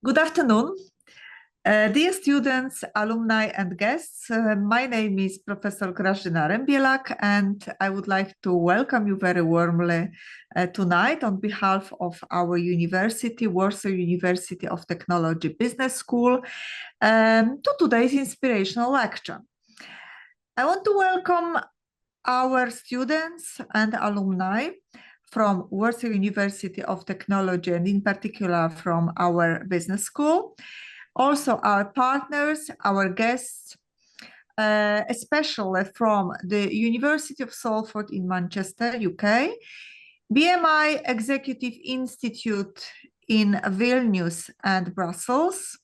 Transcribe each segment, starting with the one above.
Good afternoon, dear students, alumni, and guests. My name is Professor Grażyna Rembielak, and I would like to welcome you very warmly tonight on behalf of our university, Warsaw University of Technology Business School, to today's inspirational lecture. I want to welcome our students and alumni from Warsaw University of Technology, and in particular from our business school. Also our partners, our guests, especially from the University of Salford in Manchester, UK, BMI Executive Institute in Vilnius and Brussels,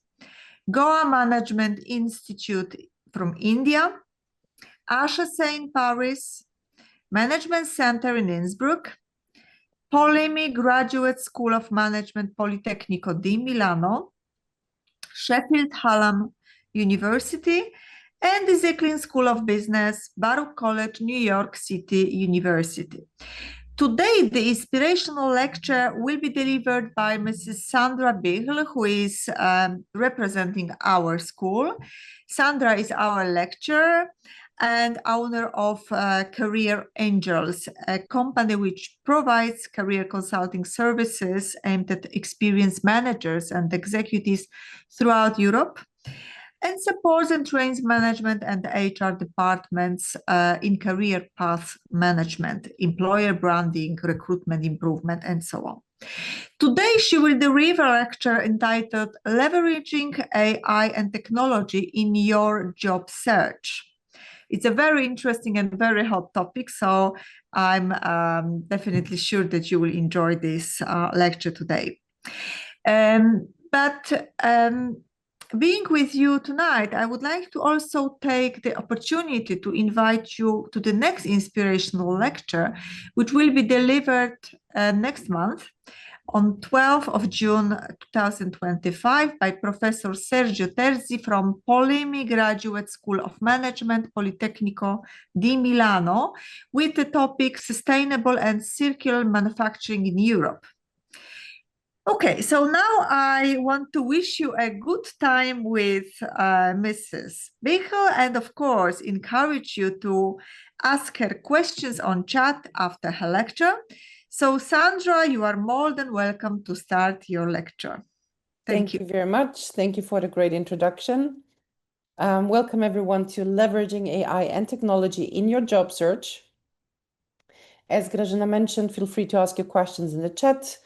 Goa Management Institute from India, HEC in Paris, Management Center in Innsbruck, Polimi Graduate School of Management Politecnico di Milano, Sheffield Hallam University, and the Incl School of Business, Baruch College, New York City University. Today, the inspirational lecture will be delivered by Mrs. Sandra Bichl, who is representing our school. Sandra is our lecturer and owner of Career Angels, a company which provides career consulting services aimed at experienced managers and executives throughout Europe, and supports and trains management and HR departments in career path management, employer branding, recruitment improvement, and so on. Today, she will deliver a lecture entitled Leveraging AI and Technology in Your Job Search. It's a very interesting and very hot topic, so I'm definitely sure that you will enjoy this lecture today. Being with you tonight, I would like to also take the opportunity to invite you to the next inspirational lecture, which will be delivered next month on 12th of June 2025 by Professor Sergio Terzi from Polimi Graduate School of Management Politecnico di Milano, with the topic Sustainable and Circular Manufacturing in Europe. Okay, so now I want to wish you a good time with Mrs. Bichl, and of course encourage you to ask her questions on chat after her lecture. So Sandra, you are more than welcome to start your lecture. Thank you very much. Thank you for the great introduction. Welcome everyone to Leveraging AI and Technology in Your Job Search. As Grażyna mentioned, feel free to ask your questions in the chat.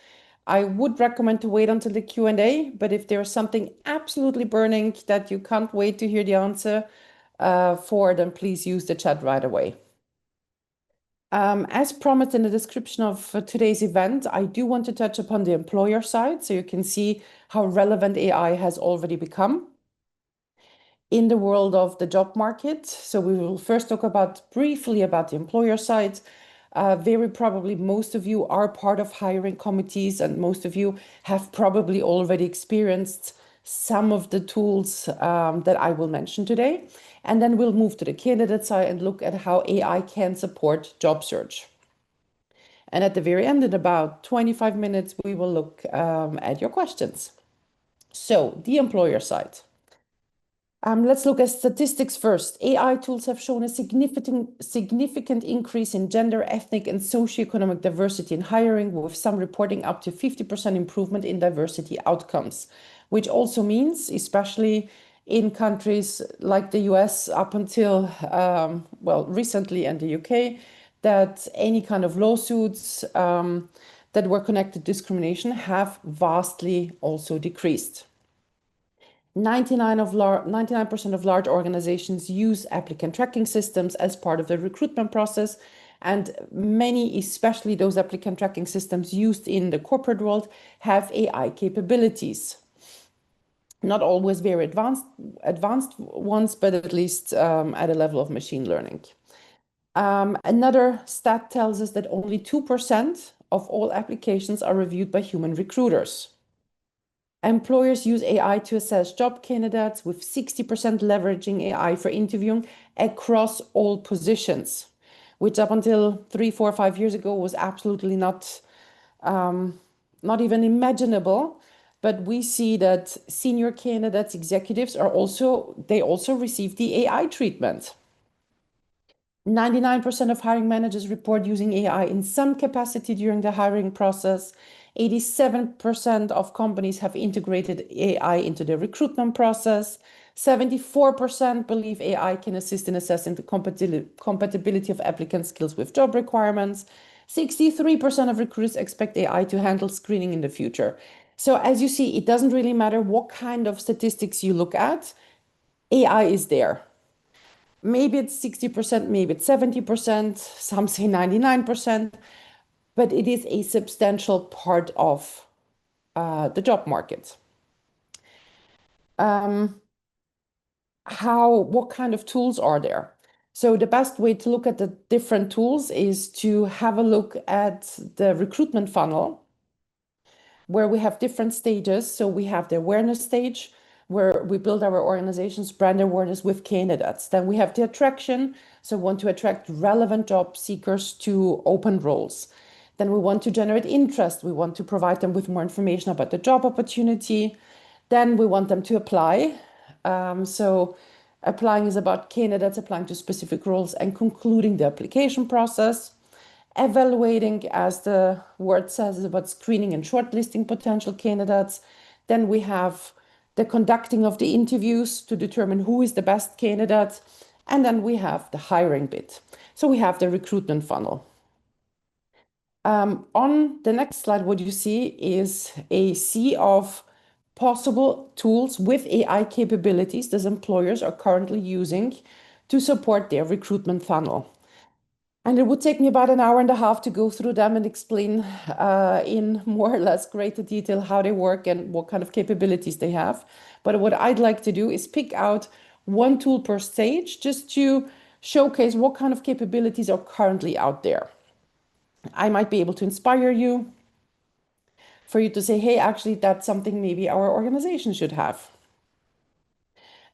I would recommend to wait until the Q&A, but if there's something absolutely burning that you can't wait to hear the answer for, then please use the chat right away. As promised in the description of today's event, I do want to touch upon the employer side, so you can see how relevant AI has already become in the world of the job market. So we will first talk briefly about the employer side. Very probably most of you are part of hiring committees, and most of you have probably already experienced some of the tools that I will mention today. And then we'll move to the candidate side and look at how AI can support job search. And at the very end, in about 25 minutes, we will look at your questions. So the employer side. Let's look at statistics first. AI tools have shown a significant increase in gender, ethnic, and socioeconomic diversity in hiring, with some reporting up to 50% improvement in diversity outcomes, which also means, especially in countries like the US up until, recently, and the UK, that any kind of lawsuits that were connected to discrimination have vastly also decreased. 99% of large organizations use applicant tracking systems as part of the recruitment process, and many, especially those applicant tracking systems used in the corporate world, have AI capabilities. Not always very advanced ones, but at least at a level of machine learning. Another stat tells us that only 2% of all applications are reviewed by human recruiters. Employers use AI to assess job candidates, with 60% leveraging AI for interviewing across all positions, which up until 3, 4, 5 years ago was absolutely not even imaginable. but we see that senior candidates, executives they also receive the AI treatment. 99% of hiring managers report using AI in some capacity during the hiring process. 87% of companies have integrated AI into their recruitment process. 74% believe AI can assist in assessing the compatibility of applicant skills with job requirements. 63% of recruiters expect AI to handle screening in the future. So as you see, it doesn't really matter what kind of statistics you look at, AI is there. Maybe it's 60%, maybe it's 70%, some say 99%, but it is a substantial part of the job market. What kind of tools are there? So the best way to look at the different tools is to have a look at the recruitment funnel, where we have different stages. So we have the awareness stage, where we build our organization's brand awareness with candidates. Then we have the attraction, so we want to attract relevant job seekers to open roles. Then we want to generate interest. We want to provide them with more information about the job opportunity. Then we want them to apply. So applying is about candidates applying to specific roles and concluding the application process. Evaluating, as the word says, is about screening and shortlisting potential candidates. Then we have the conducting of the interviews to determine who is the best candidate. And then we have the hiring bit. So we have the recruitment funnel. On the next slide, what you see is a sea of possible tools with AI capabilities that employers are currently using to support their recruitment funnel. And it would take me about an hour and a half to go through them and explain in more or less greater detail how they work and what kind of capabilities they have. But what I'd like to do is pick out one tool per stage just to showcase what kind of capabilities are currently out there. I might be able to inspire you, for you to say, hey, actually, that's something maybe our organization should have.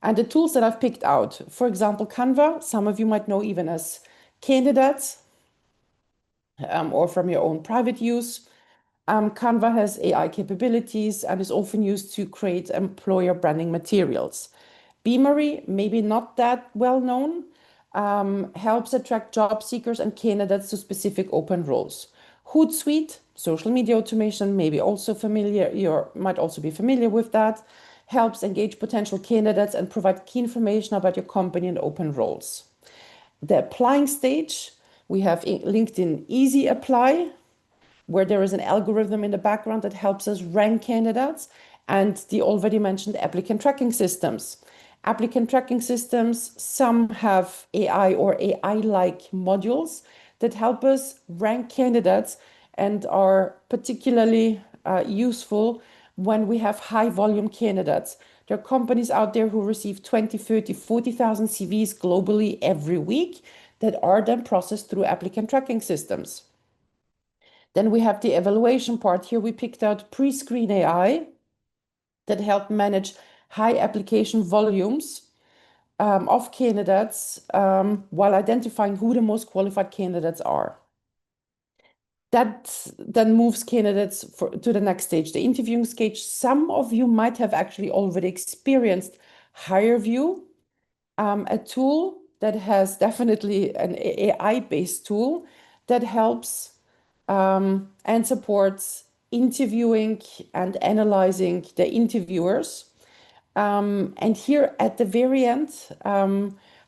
And the tools that I've picked out, for example, Canva, some of you might know even as candidates or from your own private use. Canva has AI capabilities and is often used to create employer branding materials. Beamery, maybe not that well known, helps attract job seekers and candidates to specific open roles. Hootsuite, social media automation, maybe also familiar, you might also be familiar with that, helps engage potential candidates and provide key information about your company and open roles. The applying stage, we have LinkedIn Easy Apply, where there is an algorithm in the background that helps us rank candidates, and the already mentioned applicant tracking systems. Applicant tracking systems, some have AI or AI-like modules that help us rank candidates and are particularly useful when we have high volume candidates. There are companies out there who receive 20, 30, 40,000 CVs globally every week that are then processed through applicant tracking systems. Then we have the evaluation part. Here we picked out pre-screen AI that help manage high application volumes of candidates while identifying who the most qualified candidates are. That then moves candidates to the next stage, the interviewing stage. Some of you might have actually already experienced HireVue, a tool that has definitely an AI-based tool that helps and supports interviewing and analyzing the interviewers. And here at the very end,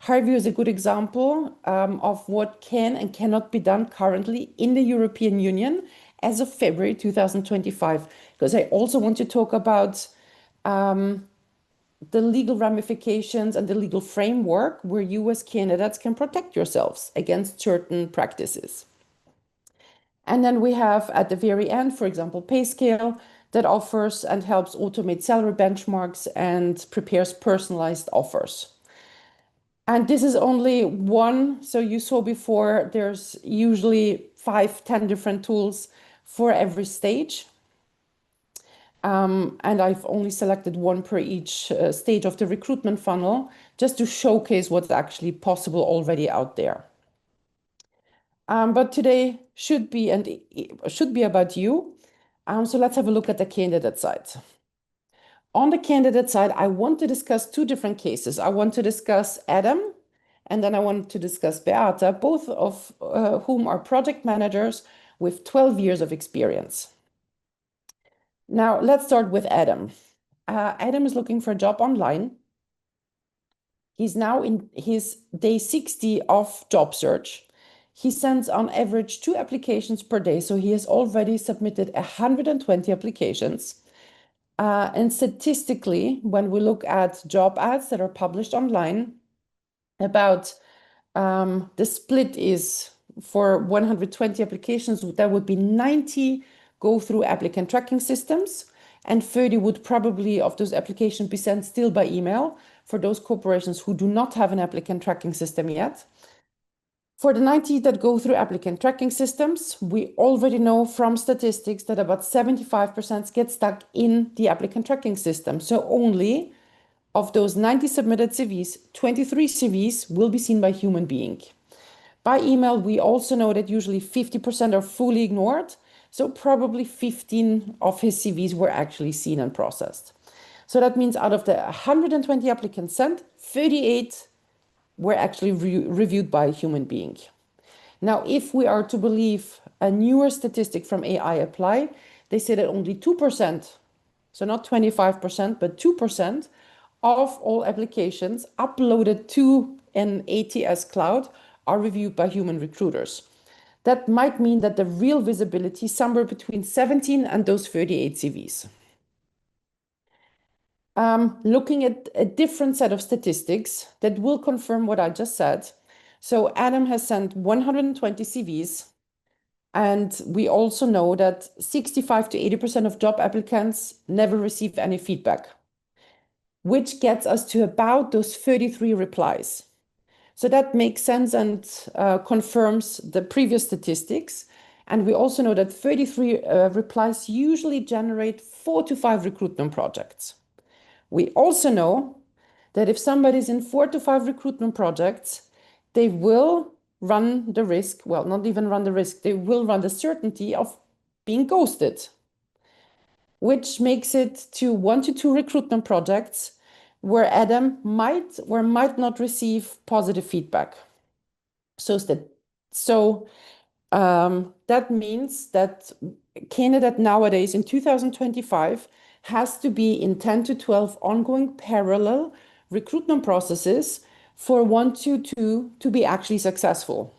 HireVue is a good example of what can and cannot be done currently in the European Union as of February 2025. Because I also want to talk about the legal ramifications and the legal framework where you as candidates can protect yourselves against certain practices. And then we have at the very end, for example, PayScale that offers and helps automate salary benchmarks and prepares personalized offers. And this is only one. So you saw before, there's usually 5, 10 different tools for every stage. And I've only selected one per each stage of the recruitment funnel, just to showcase what's actually possible already out there. But today should be about you. So let's have a look at the candidate side. On the candidate side, I want to discuss two different cases. I want to discuss Adam, and then I want to discuss Beata, both of whom are project managers with 12 years of experience. Now, let's start with Adam. Adam is looking for a job online. He's now in his day 60 of job search. He sends on average 2 applications per day, so he has already submitted 120 applications. And statistically, when we look at job ads that are published online, about the split is for 120 applications, that would be 90 go through applicant tracking systems, and 30 would probably of those applications be sent still by email for those corporations who do not have an applicant tracking system yet. For the 90 that go through applicant tracking systems, we already know from statistics that about 75% get stuck in the applicant tracking system. So only of those 90 submitted CVs, 23 CVs will be seen by human being. By email, we also know that usually 50% are fully ignored. So probably 15 of his CVs were actually seen and processed. So that means out of the 120 applicants sent, 38 were actually reviewed by a human being. Now, if we are to believe a newer statistic from AI Apply, they say that only 2%, so not 25%, but 2% of all applications uploaded to an ATS cloud are reviewed by human recruiters. That might mean that the real visibility is somewhere between 17 and those 38 CVs. Looking at a different set of statistics that will confirm what I just said. So Adam has sent 120 CVs, and we also know that 65 to 80% of job applicants never receive any feedback, which gets us to about those 33 replies. So that makes sense and confirms the previous statistics. And we also know that 33 replies usually generate 4 to 5 recruitment projects. We also know that if somebody's in 4 to 5 recruitment projects, they will run the risk, well, not even run the risk, they will run the certainty of being ghosted, which makes it to 1 to 2 recruitment projects where Adam might or might not receive positive feedback. That means that candidate nowadays in 2025 has to be in 10 to 12 ongoing parallel recruitment processes for 1 to 2 to be actually successful.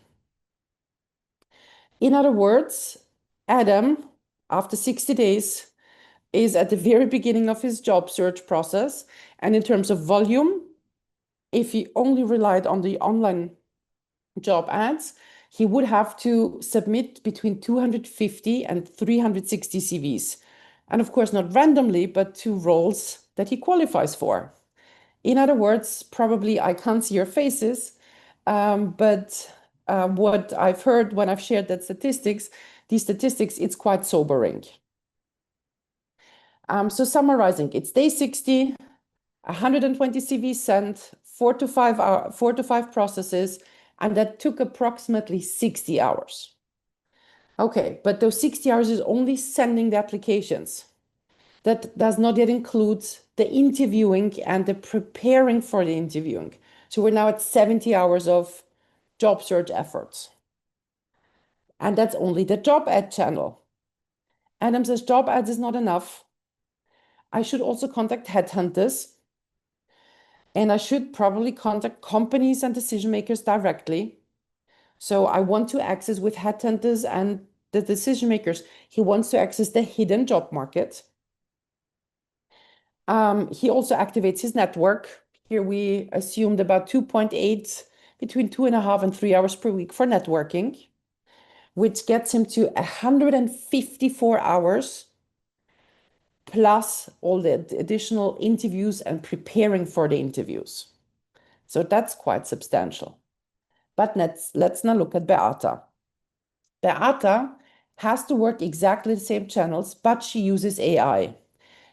In other words, Adam, after 60 days, is at the very beginning of his job search process. And in terms of volume, if he only relied on the online job ads, he would have to submit between 250 and 360 CVs. And of course, not randomly, but to roles that he qualifies for. In other words, probably I can't see your faces, but what I've heard when I've shared these statistics, it's quite sobering. So summarizing, it's day 60, 120 CVs sent, 4 to 5 processes, and that took approximately 60 hours. Okay, but those 60 hours is only sending the applications. That does not yet include the interviewing and the preparing for the interviewing. So we're now at 70 hours of job search efforts. And that's only the job ad channel. Adam says job ads is not enough. I should also contact headhunters, and I should probably contact companies and decision makers directly. So I want to access with headhunters and the decision makers. He wants to access the hidden job market. He also activates his network. Here we assumed about 2.8, between 2.5 and 3 hours per week for networking, which gets him to 154 hours plus all the additional interviews and preparing for the interviews. So that's quite substantial. But let's now look at Beata. Beata has to work exactly the same channels, but she uses AI.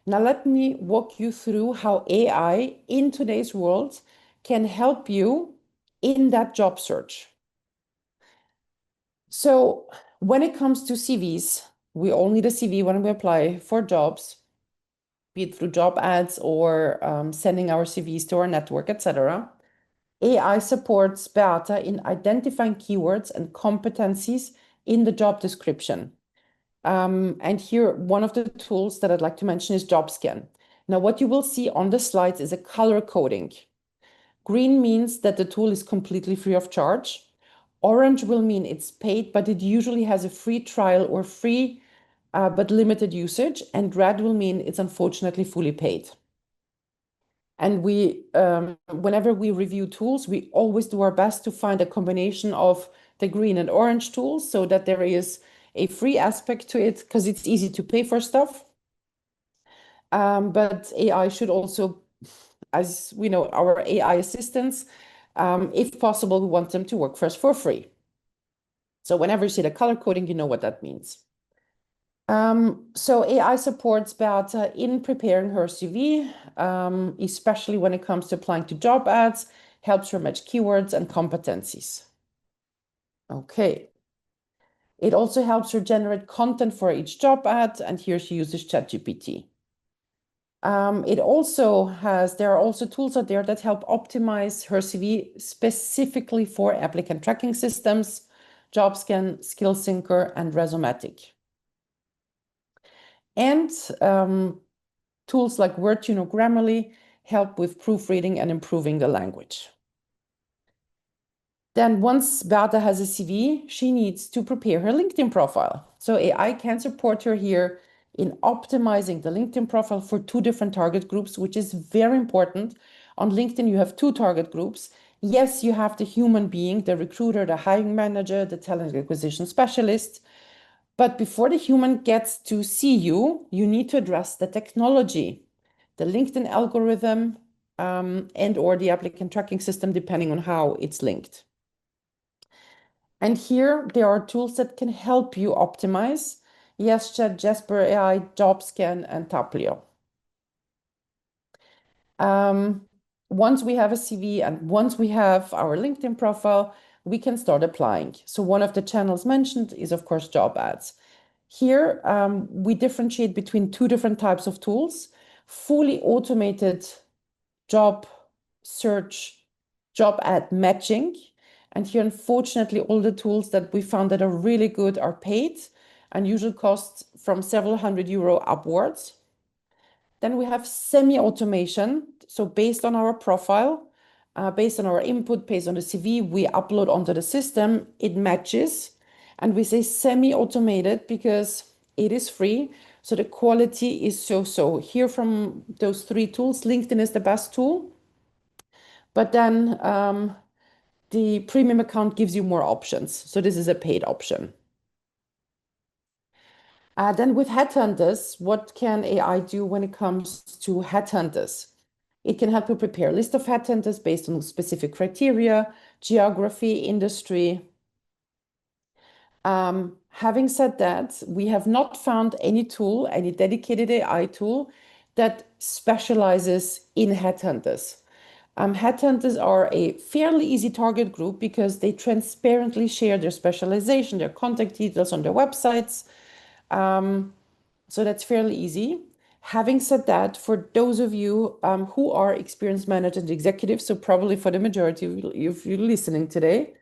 Now let me walk you through how AI in today's world can help you in that job search. So when it comes to CVs, we all need a CV when we apply for jobs. be it through job ads or sending our CVs to our network, etc. AI supports Beata in identifying keywords and competencies in the job description. And here, one of the tools that I'd like to mention is JobScan. Now, what you will see on the slides is a color coding. Green means that the tool is completely free of charge. Orange will mean it's paid, but it usually has a free trial or free but limited usage. And red will mean it's unfortunately fully paid. And whenever we review tools, we always do our best to find a combination of the green and orange tools so that there is a free aspect to it because it's easy to pay for stuff. But AI should also, as we know, our AI assistants, if possible, we want them to work for us for free. So whenever you see the color coding, you know what that means. So AI supports Beata in preparing her CV, especially when it comes to applying to job ads, helps her match keywords and competencies. Okay. It also helps her generate content for each job ad, and here she uses ChatGPT. There are also tools out there that help optimize her CV specifically for applicant tracking systems, JobScan, SkillSyncer, and Resumatic. And tools like WordTune or Grammarly help with proofreading and improving the language. Then once Beata has a CV, she needs to prepare her LinkedIn profile. So AI can support her here in optimizing the LinkedIn profile for 2 different target groups, which is very important. On LinkedIn, you have 2 target groups. Yes, you have the human being, the recruiter, the hiring manager, the talent acquisition specialist. But before the human gets to see you, you need to address the technology, the LinkedIn algorithm, and or the applicant tracking system, depending on how it's linked. And here there are tools that can help you optimize. Yes, Chat, Jasper AI, JobScan, and Taplio. Once we have a CV and once we have our LinkedIn profile, we can start applying. So one of the channels mentioned is, of course, job ads. Here, we differentiate between 2 different types of tools: fully automated job search, job ad matching. And here, unfortunately, all the tools that we found that are really good are paid and usually cost from several €100 upwards. Then we have semi-automation. So based on our profile, based on our input, based on the CV we upload onto the system, it matches. And we say semi-automated because it is free. So the quality is so-so. Here from those 3 tools, LinkedIn is the best tool. But then the premium account gives you more options. So this is a paid option. Then with headhunters, what can AI do when it comes to headhunters? It can help you prepare a list of headhunters based on specific criteria, geography, industry. Having said that, we have not found any tool, any dedicated AI tool that specializes in headhunters. Headhunters are a fairly easy target group because they transparently share their specialization, their contact details on their websites. So that's fairly easy. Having said that, for those of you who are experienced managers and executives, so probably for the majority of you listening today,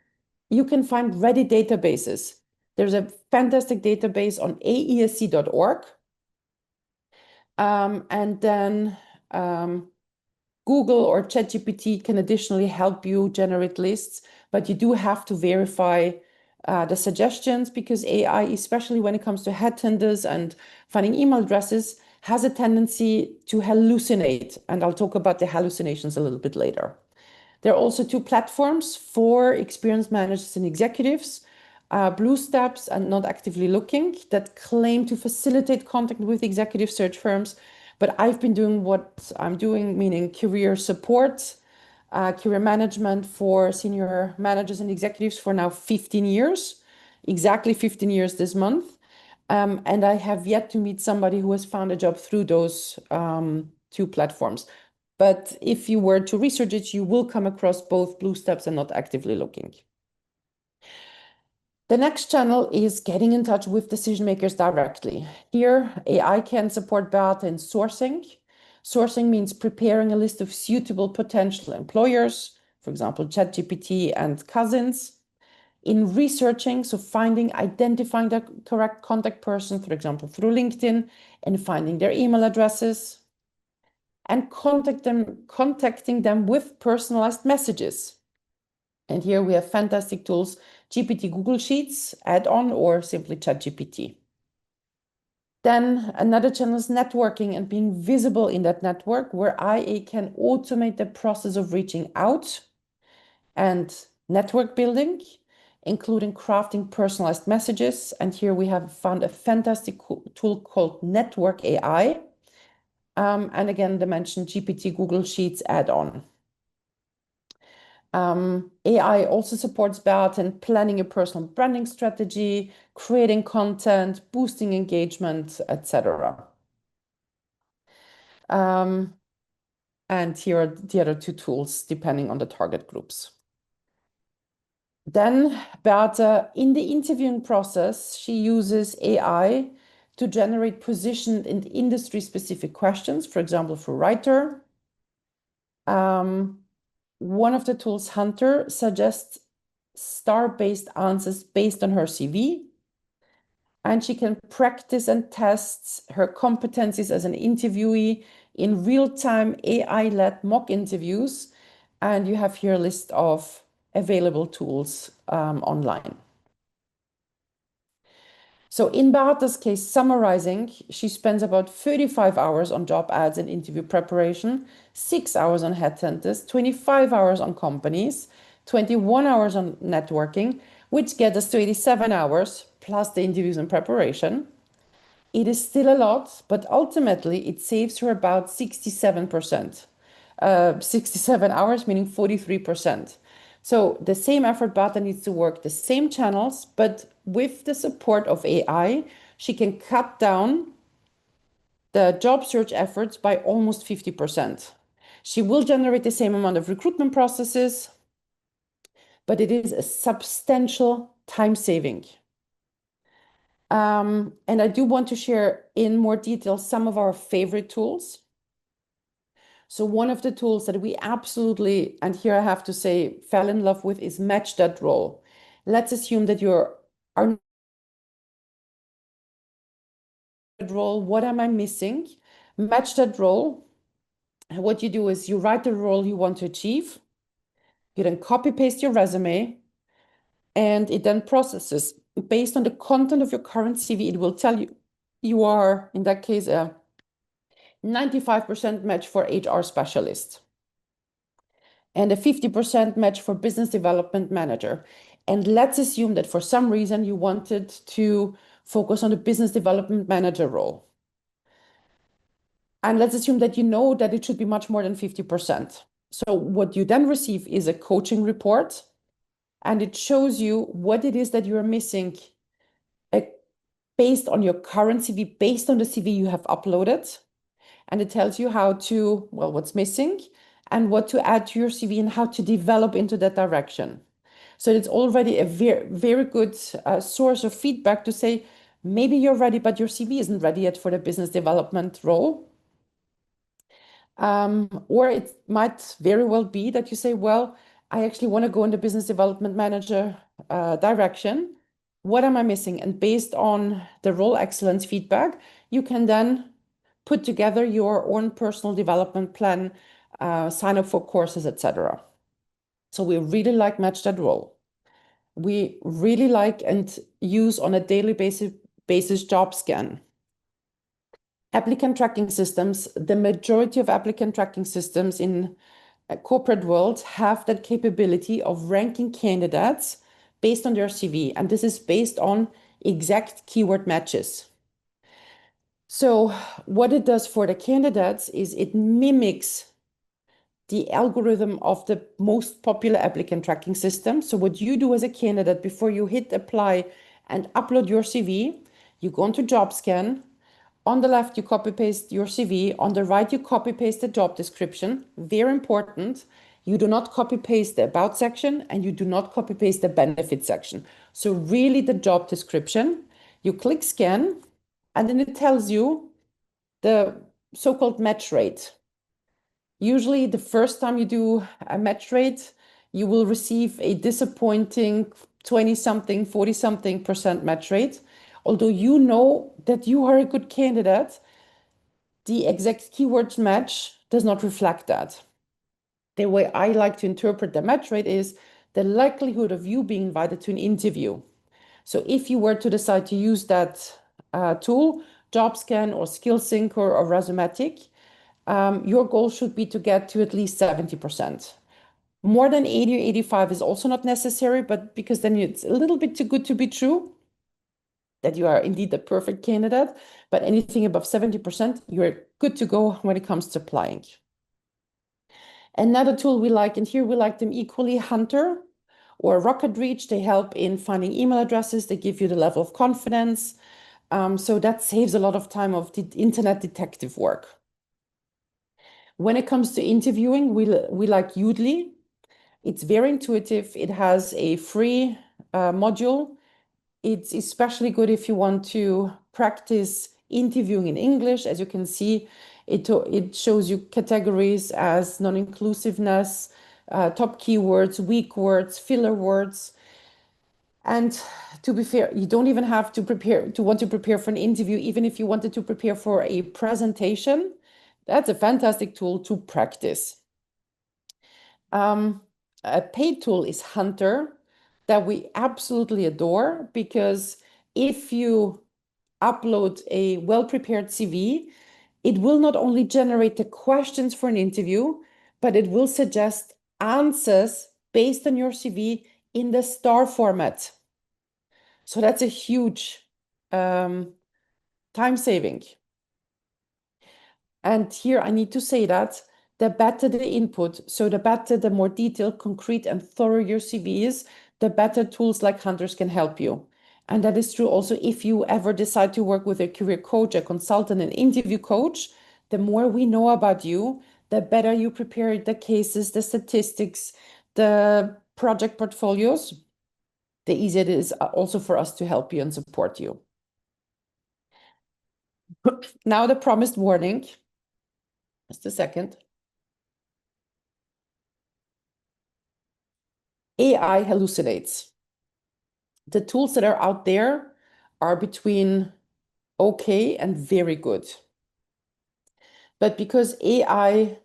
you can find ready databases. There's a fantastic database on aesc.org. And then Google or ChatGPT can additionally help you generate lists, but you do have to verify the suggestions because AI, especially when it comes to headhunters and finding email addresses, has a tendency to hallucinate. And I'll talk about the hallucinations a little bit later. There are also 2 platforms for experienced managers and executives, BlueSteps and Not Actively Looking, that claim to facilitate contact with executive search firms. But I've been doing what I'm doing, meaning career support, career management for senior managers and executives for now 15 years, exactly 15 years this month. And I have yet to meet somebody who has found a job through those 2 platforms. But if you were to research it, you will come across both BlueSteps and Not Actively Looking. The next channel is getting in touch with decision makers directly. Here, AI can support Beata in sourcing. Sourcing means preparing a list of suitable potential employers, for example, ChatGPT and cousins. In researching, so identifying the correct contact person, for example, through LinkedIn, and finding their email addresses, and contacting them with personalized messages. And here we have fantastic tools, GPT Google Sheets, add-on, or simply ChatGPT. Then another channel is networking and being visible in that network, where IA can automate the process of reaching out and network building, including crafting personalized messages. And here we have found a fantastic tool called Network AI. And again, the mentioned GPT Google Sheets add-on. AI also supports Beat in planning a personal branding strategy, creating content, boosting engagement, etc. And here are the other two tools depending on the target groups. Then Beate, in the interviewing process, she uses AI to generate position and industry-specific questions, for example, for writer. One of the tools, Hunter, suggests star-based answers based on her CV. And she can practice and test her competencies as an interviewee in real-time AI-led mock interviews. And you have here a list of available tools online. So in Beate's case, summarizing, she spends about 35 hours on job ads and interview preparation, 6 hours on headhunters, 25 hours on companies, 21 hours on networking, which gets us to 87 hours plus the interviews and preparation. It is still a lot, but ultimately it saves her about 67%. 67 hours, meaning 43%. So the same effort Beate needs to work the same channels, but with the support of AI, she can cut down the job search efforts by almost 50%. She will generate the same amount of recruitment processes, but it is a substantial time saving. And I do want to share in more detail some of our favorite tools. So one of the tools that we absolutely, and here I have to say, fell in love with is Match That Role. Let's assume that you're role. What am I missing? Match that role. What you do is you write the role you want to achieve. You then copy paste your resume, and it then processes based on the content of your current CV. It will tell you you are, in that case, a 95% match for HR specialist and a 50% match for business development manager. And let's assume that for some reason you wanted to focus on the business development manager role. And let's assume that you know that it should be much more than 50%. So what you then receive is a coaching report, and it shows you what it is that you're missing based on your current CV, based on the CV you have uploaded. And it tells you how to, well, what's missing and what to add to your CV and how to develop into that direction. So it's already a very, very good source of feedback to say, maybe you're ready, but your CV isn't ready yet for the business development role. Or it might very well be that you say, well, I actually want to go in the business development manager direction. What am I missing? And based on the role excellence feedback, you can then put together your own personal development plan, sign up for courses, etc. So we really like Match That Role. We really like and use on a daily basis job scan. Applicant tracking systems, the majority of applicant tracking systems in corporate world have that capability of ranking candidates based on their CV. And this is based on exact keyword matches. So what it does for the candidates is it mimics the algorithm of the most popular applicant tracking system. So what you do as a candidate before you hit apply and upload your CV, you go into JobScan. On the left, you copy paste your CV. On the right, you copy paste the job description. Very important. You do not copy paste the about section and you do not copy paste the benefit section. So really the job description, you click scan, and then it tells you the so-called match rate. Usually the first time you do a match rate, you will receive a disappointing 20-something, 40-something% match rate. Although you know that you are a good candidate, the exact keywords match does not reflect that. The way I like to interpret the match rate is the likelihood of you being invited to an interview. So if you were to decide to use that tool, JobScan or SkillSync or Resumatic, your goal should be to get to at least 70%. More than 80 or 85 is also not necessary, but because then it's a little bit too good to be true, that you are indeed the perfect candidate. But anything above 70%, you're good to go when it comes to applying. Another tool we like, and here we like them equally, Hunter or Rocket Reach. They help in finding email addresses. They give you the level of confidence. So that saves a lot of time of the internet detective work. When it comes to interviewing, we like Udly. It's very intuitive. It has a free module. It's especially good if you want to practice interviewing in English. As you can see, it shows you categories as non-inclusiveness, top keywords, weak words, filler words. And to be fair, you don't even have to want to prepare for an interview. Even if you wanted to prepare for a presentation, that's a fantastic tool to practice. A paid tool is Hunter that we absolutely adore, because if you upload a well-prepared CV, it will not only generate the questions for an interview, but it will suggest answers based on your CV in the star format. So that's a huge time saving. And here I need to say that the better the input, so the better, the more detailed, concrete, and thorough your CV is, the better tools like Hunters can help you. And that is true also if you ever decide to work with a career coach, a consultant, an interview coach. The more we know about you, the better you prepare the cases, the statistics, the project portfolios, the easier it is also for us to help you and support you. Now the promised warning. Just a second. AI hallucinates. The tools that are out there are between okay and very good. But because AI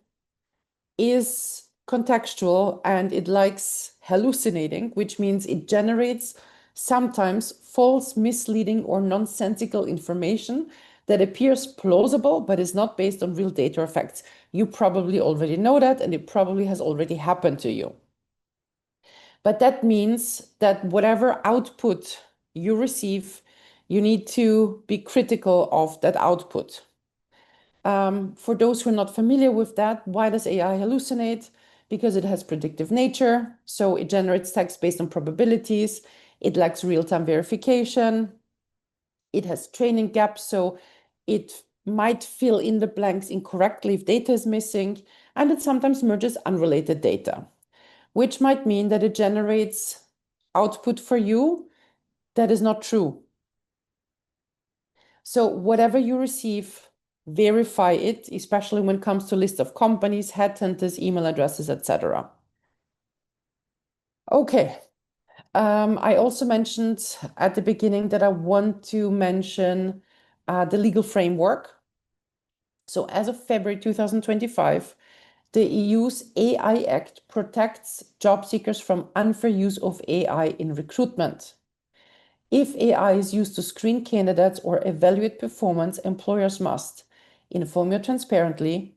is contextual and it likes hallucinating, which means it generates sometimes false, misleading, or nonsensical information that appears plausible but is not based on real data or facts. You probably already know that, and it probably has already happened to you. But that means that whatever output you receive, you need to be critical of that output. For those who are not familiar with that, why does AI hallucinate? Because it has predictive nature, so it generates text based on probabilities. It lacks real-time verification. It has training gaps, so it might fill in the blanks incorrectly if data is missing, and it sometimes merges unrelated data, which might mean that it generates output for you that is not true. So whatever you receive, verify it, especially when it comes to list of companies, headhunters, email addresses, etc. Okay. I also mentioned at the beginning that I want to mention the legal framework. So as of February 2025, the EU's AI Act protects job seekers from unfair use of AI in recruitment. If AI is used to screen candidates or evaluate performance, employers must inform you transparently,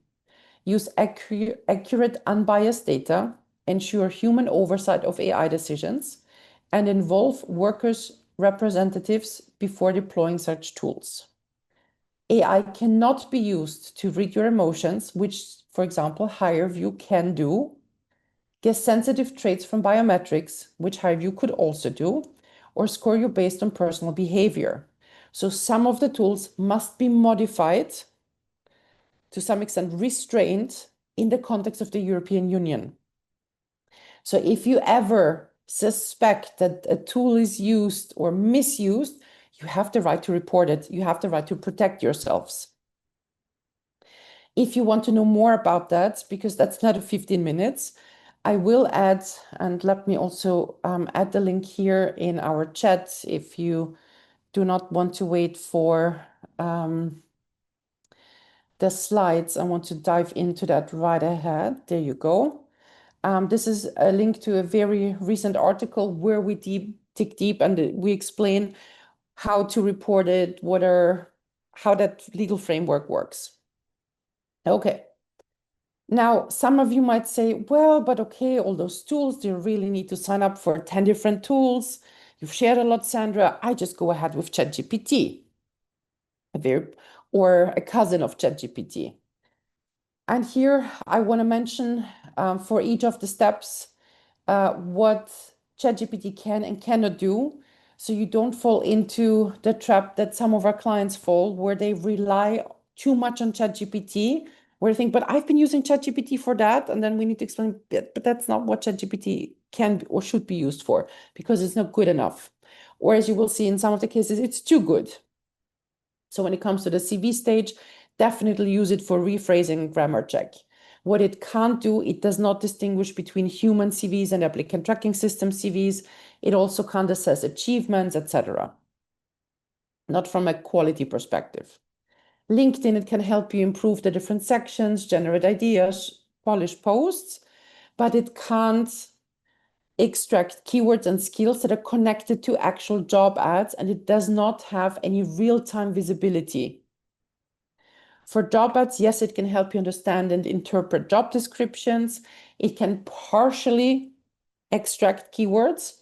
use accurate, unbiased data, ensure human oversight of AI decisions, and involve workers' representatives before deploying such tools. AI cannot be used to read your emotions, which, for example, HireVue can do, guess sensitive traits from biometrics, which HireVue could also do, or score you based on personal behavior. So some of the tools must be modified, to some extent restrained, in the context of the European Union. So if you ever suspect that a tool is used or misused, you have the right to report it. You have the right to protect yourselves. If you want to know more about that, because that's not a 15 minutes, I will add, and let me also add the link here in our chat if you do not want to wait for the slides. I want to dive into that right ahead. There you go. This is a link to a very recent article where we dig deep and we explain how to report it, how that legal framework works. Okay. Now, some of you might say, well, but okay, all those tools, do you really need to sign up for 10 different tools? You've shared a lot, Sandra. I just go ahead with ChatGPT, or a cousin of ChatGPT. And here I want to mention for each of the steps what ChatGPT can and cannot do, so you don't fall into the trap that some of our clients fall, where they rely too much on ChatGPT, where they think, but I've been using ChatGPT for that, and then we need to explain, but that's not what ChatGPT can or should be used for, because it's not good enough. Or as you will see in some of the cases, it's too good. So when it comes to the CV stage, definitely use it for rephrasing, grammar check. What it can't do, it does not distinguish between human CVs and applicant tracking system CVs. It also can't assess achievements, etc. Not from a quality perspective. LinkedIn, it can help you improve the different sections, generate ideas, polish posts, but it can't extract keywords and skills that are connected to actual job ads, and it does not have any real-time visibility. For job ads, yes, it can help you understand and interpret job descriptions. It can partially extract keywords,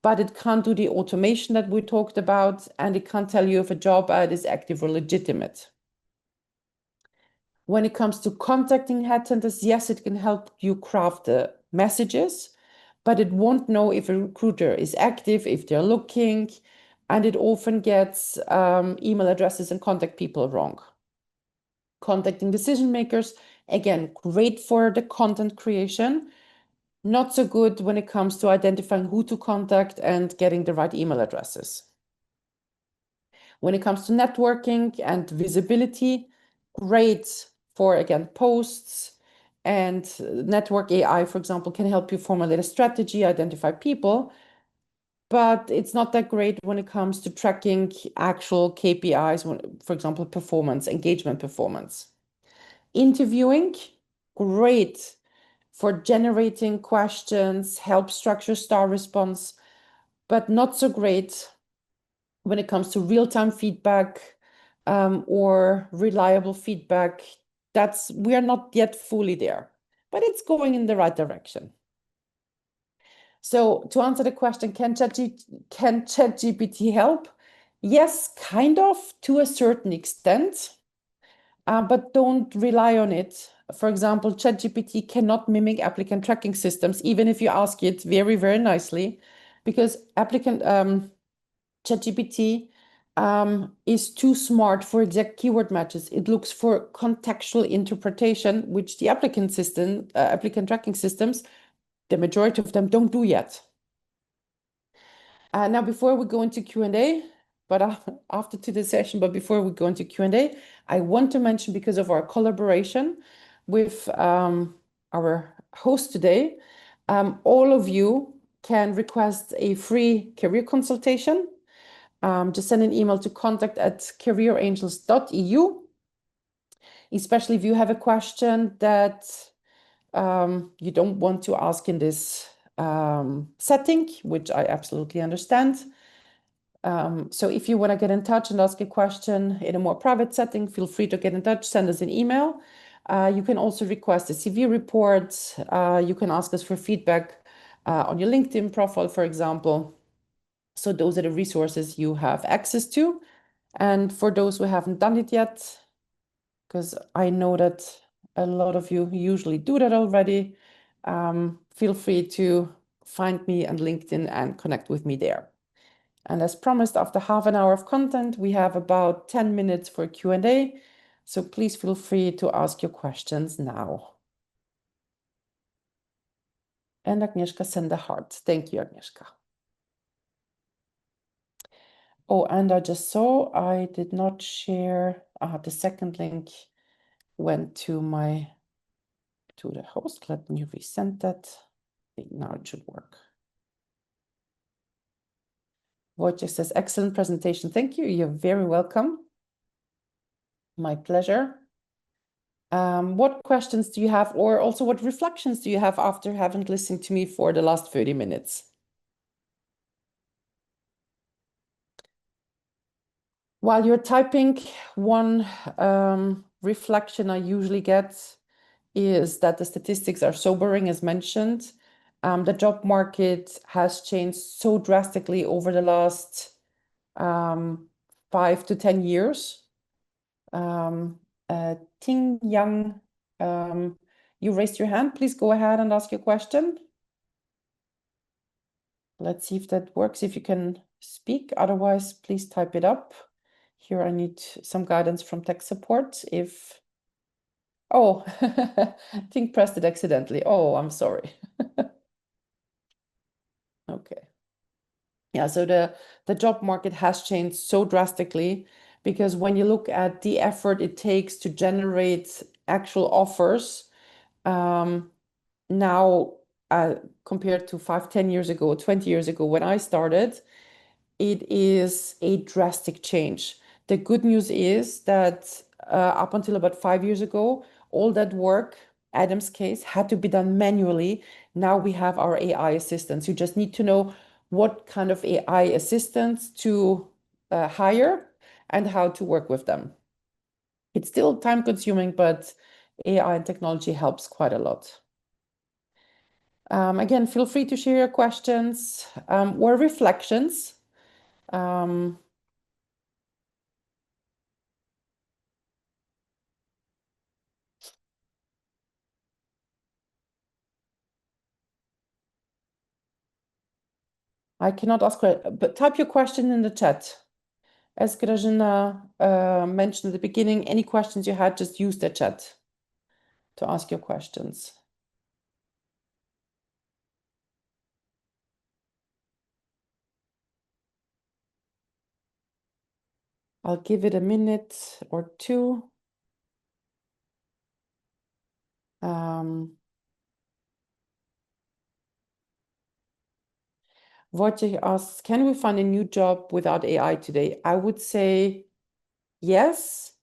but it can't do the automation that we talked about, and it can't tell you if a job ad is active or legitimate. When it comes to contacting headhunters, yes, it can help you craft the messages, but it won't know if a recruiter is active, if they're looking, and it often gets email addresses and contact people wrong. Contacting decision makers, again, great for the content creation, not so good when it comes to identifying who to contact and getting the right email addresses. When it comes to networking and visibility, great for, again, posts, and network AI, for example, can help you formulate a strategy, identify people, but it's not that great when it comes to tracking actual KPIs, for example, performance, engagement performance. Interviewing, great for generating questions, help structure star response, but not so great when it comes to real-time feedback or reliable feedback. We are not yet fully there, but it's going in the right direction. So to answer the question, can ChatGPT help? Yes, kind of, to a certain extent. But don't rely on it. For example, ChatGPT cannot mimic applicant tracking systems, even if you ask it very, very nicely, because ChatGPT is too smart for exact keyword matches. It looks for contextual interpretation, which the applicant tracking systems, the majority of them don't do yet. Now, before we go into Q&A, but after today's session, but before we go into Q&A, I want to mention, because of our collaboration with our host today, all of you can request a free career consultation. Just send an email to contact@careerangels.eu, especially if you have a question that you don't want to ask in this setting, which I absolutely understand. So if you want to get in touch and ask a question in a more private setting, feel free to get in touch, send us an email. You can also request a CV report. You can ask us for feedback on your LinkedIn profile, for example. So those are the resources you have access to. And for those who haven't done it yet, because I know that a lot of you usually do that already, feel free to find me on LinkedIn and connect with me there. And as promised, after half an hour of content, we have about 10 minutes for Q&A. So please feel free to ask your questions now. And Agnieszka send a heart. Thank you, Agnieszka. Oh, and I just saw I did not share the second link went to the host. Let me resend that. Now it should work. Wojciech says, excellent presentation. Thank you. You're very welcome. My pleasure. What questions do you have, or also what reflections do you have after having listened to me for the last 30 minutes? While you're typing, one reflection I usually get is that the statistics are sobering, as mentioned. The job market has changed so drastically over the last 5 to 10 years. Ting Yang, you raised your hand. Please go ahead and ask your question. Let's see if that works, if you can speak. Otherwise, please type it up. Here I need some guidance from tech support. Oh, Ting pressed it accidentally. Oh, I'm sorry. Okay. Yeah, so the job market has changed so drastically, because when you look at the effort it takes to generate actual offers, now compared to 5, 10 years ago, 20 years ago when I started, it is a drastic change. The good news is that up until about 5 years ago, all that work, Adam's case, had to be done manually. Now we have our AI assistants. You just need to know what kind of AI assistants to hire and how to work with them. It's still time consuming, but AI and technology helps quite a lot. Again, feel free to share your questions or reflections. I cannot ask, but type your question in the chat. As Grażyna mentioned at the beginning, any questions you had, just use the chat to ask your questions. I'll give it a minute or two. Wojciech asks, can we find a new job without AI today? I would say yes,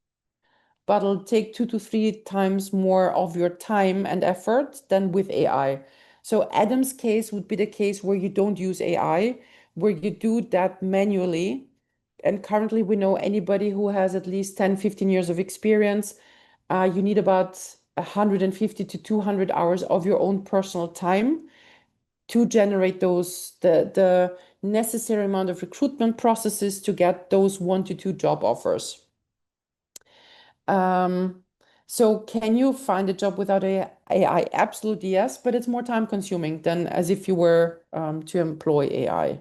but it'll take 2 to 3 times more of your time and effort than with AI. So Adam's case would be the case where you don't use AI, where you do that manually. And currently we know anybody who has at least 10, 15 years of experience, you need about 150 to 200 hours of your own personal time to generate the necessary amount of recruitment processes to get those 1 to 2 job offers. So can you find a job without AI? Absolutely yes, but it's more time consuming than as if you were to employ AI.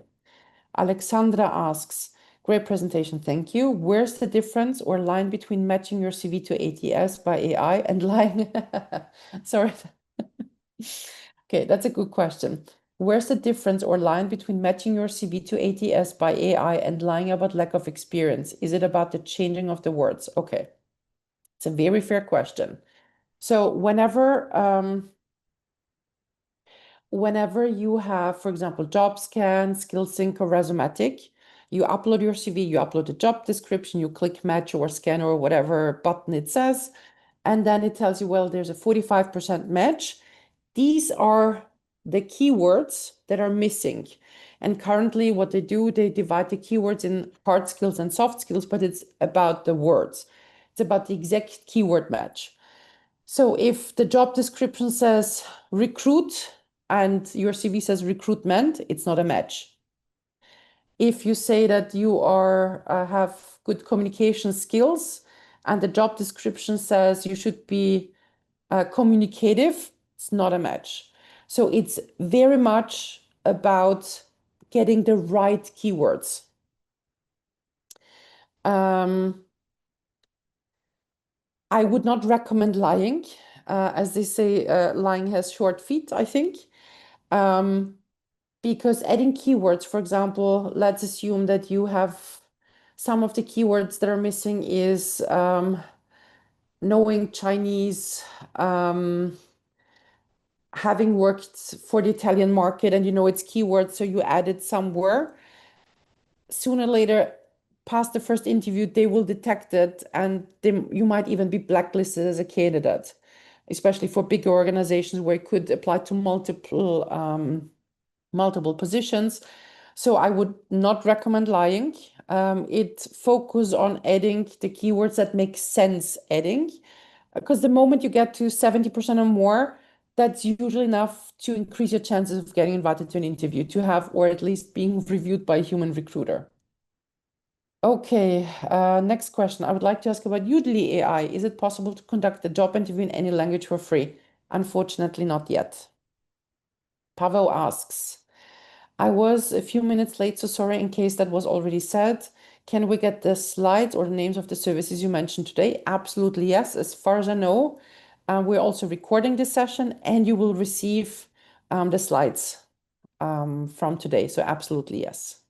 Alexandra asks, great presentation, thank you. Where's the difference or line between matching your CV to ATS by AI and lying? Sorry. Okay, that's a good question. Where's the difference or line between matching your CV to ATS by AI and lying about lack of experience? Is it about the changing of the words? Okay, it's a very fair question. So whenever you have, for example, JobScan, SkillSync, or Resumatic, you upload your CV, you upload the job description, you click match or scan or whatever button it says, and then it tells you, well, there's a 45% match. These are the keywords that are missing. And currently what they do, they divide the keywords in hard skills and soft skills, but it's about the words. It's about the exact keyword match. So if the job description says recruit and your CV says recruitment, it's not a match. If you say that you have good communication skills and the job description says you should be communicative, it's not a match. So it's very much about getting the right keywords. I would not recommend lying. As they say, lying has short feet, I think. Because adding keywords, for example, let's assume that you have some of the keywords that are missing is knowing Chinese, having worked for the Italian market and you know its keywords, so you add it somewhere. Sooner or later, past the first interview, they will detect it and you might even be blacklisted as a candidate, especially for bigger organizations where it could apply to multiple positions. So I would not recommend lying. It focus on adding the keywords that make sense adding, because the moment you get to 70% or more, that's usually enough to increase your chances of getting invited to an interview, to have, or at least being reviewed by a human recruiter. Okay, next question. I would like to ask about Udemy AI. Is it possible to conduct a job interview in any language for free? Unfortunately, not yet. Pavel asks, I was a few minutes late, so sorry in case that was already said. Can we get the slides or the names of the services you mentioned today? Absolutely, yes. As far as I know, we're also recording this session and you will receive the slides from today. So absolutely, yes.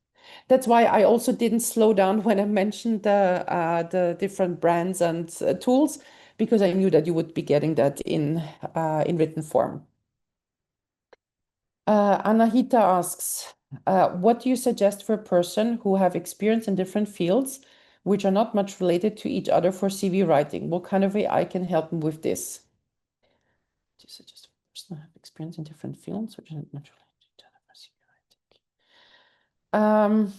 That's why I also didn't slow down when I mentioned the different brands and tools, because I knew that you would be getting that in written form. Anahita asks, what do you suggest for a person who have experience in different fields which are not much related to each other for CV writing? What kind of AI can help them with this? Do you suggest for a person who have experience in different fields which are not much related to each other for CV writing?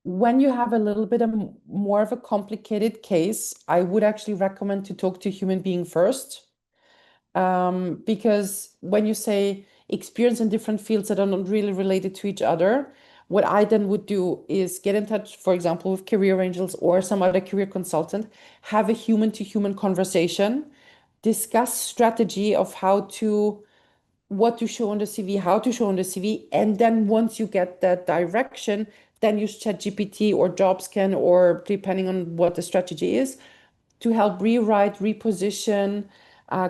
When you have a little bit more of a complicated case, I would actually recommend to talk to a human being first. Because when you say experience in different fields that are not really related to each other, what I then would do is get in touch, for example, with Career Angels or some other career consultant, have a human-to-human conversation, discuss strategy of what to show on the CV, how to show on the CV, and then once you get that direction, then use ChatGPT or JobScan, or depending on what the strategy is, to help rewrite, reposition.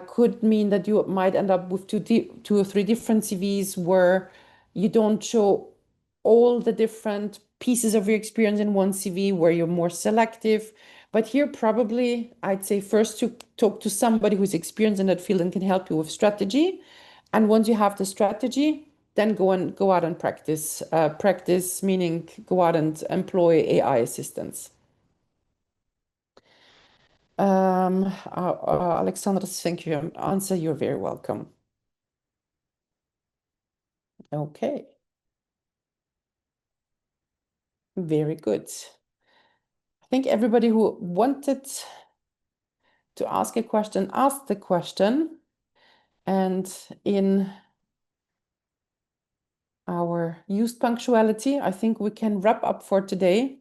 Could mean that you might end up with two or three different CVs where you don't show all the different pieces of your experience in one CV, where you're more selective. But here, probably, I'd say first to talk to somebody who's experienced in that field and can help you with strategy. And once you have the strategy, then go out and practice. Practice meaning go out and employ AI assistants. Alexandra, thank you. Answer, you're very welcome. Okay. Very good. I think everybody who wanted to ask a question asked the question. And in our used punctuality, I think we can wrap up for today.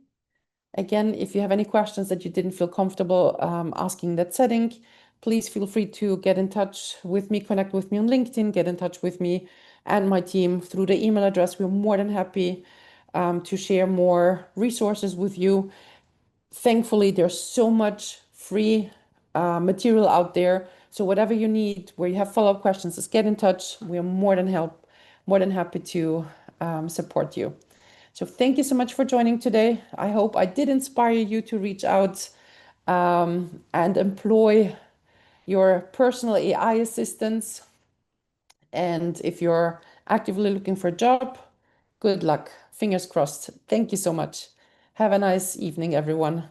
Again, if you have any questions that you didn't feel comfortable asking in that setting, please feel free to get in touch with me, connect with me on LinkedIn, get in touch with me and my team through the email address. We're more than happy to share more resources with you. Thankfully, there's so much free material out there. So whatever you need, where you have follow-up questions, just get in touch. We're more than happy to support you. So thank you so much for joining today. I hope I did inspire you to reach out and employ your personal AI assistants. And if you're actively looking for a job, good luck. Fingers crossed. Thank you so much. Have a nice evening, everyone.